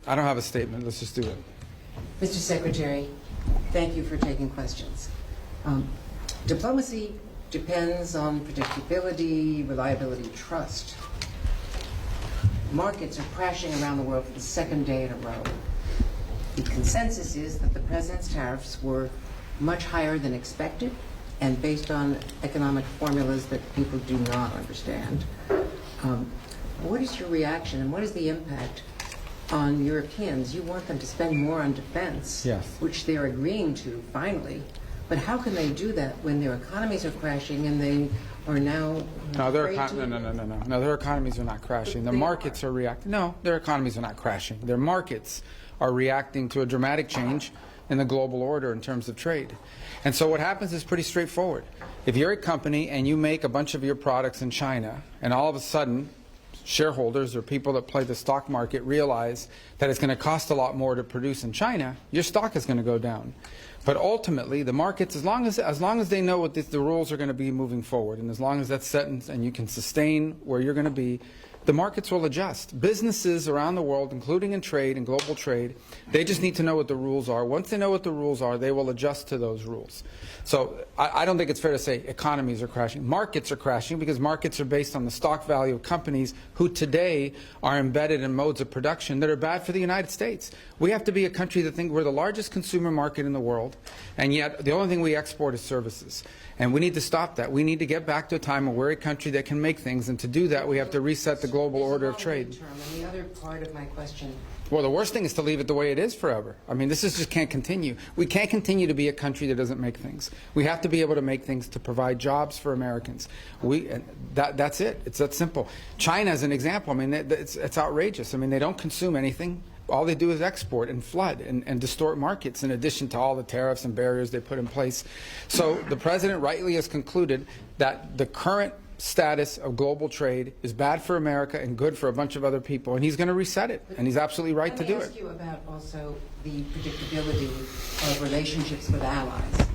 I don't have a statement. Let's just do it. Mr. Secretary, thank you for taking questions. Diplomacy depends on predictability, reliability, trust. Markets are crashing around the world for the second day in a row. The consensus is that the president's tariffs were much higher than expected and based on economic formulas that people do not understand. What is your reaction and what is the impact on Europeans? You want them to spend more on defense, yes, which they're agreeing to finally, but how can they do that when their economies are crashing and they are now No, their economies are not crashing. The markets are reacting. No, their economies are not crashing. Their markets are reacting to a dramatic change in the global order in terms of trade. And so what happens is pretty straightforward. If you're a company and you make a bunch of your products in China, and all of a sudden shareholders or people that play the stock market realize that it's going to cost a lot more to produce in China, your stock is going to go down. But ultimately, the markets, as long as they know what the rules are going to be moving forward, and as long as that's set and you can sustain where you're going to be, the markets will adjust. Businesses around the world, including in trade and global trade, they just need to know what the rules are. Once they know what the rules are, they will adjust to those rules. So I don't think it's fair to say economies are crashing. Markets are crashing because markets are based on the stock value of companies who today are embedded in modes of production that are bad for the United States. We have to be a country that thinks we're the largest consumer market in the world, and yet the only thing we export is services. And we need to stop that. We need to get back to a time where we're a country that can make things, and to do that we have to reset the global order of trade. And the other part of my question. Well, the worst thing is to leave it the way it is forever. I mean, just can't continue. We can't continue to be a country that doesn't make things. We have to be able to make things to provide jobs for Americans. That's it. It's that simple. China is an example. I mean, it's outrageous. I mean, they don't consume anything. All they do is export and flood and distort markets in addition to all the tariffs and barriers they put in place. So the president rightly has concluded that the current status of global trade is bad for America and good for a bunch of other people, and he's going to reset it, and he's absolutely right to do it. Let me ask you about also the predictability of relationships with allies.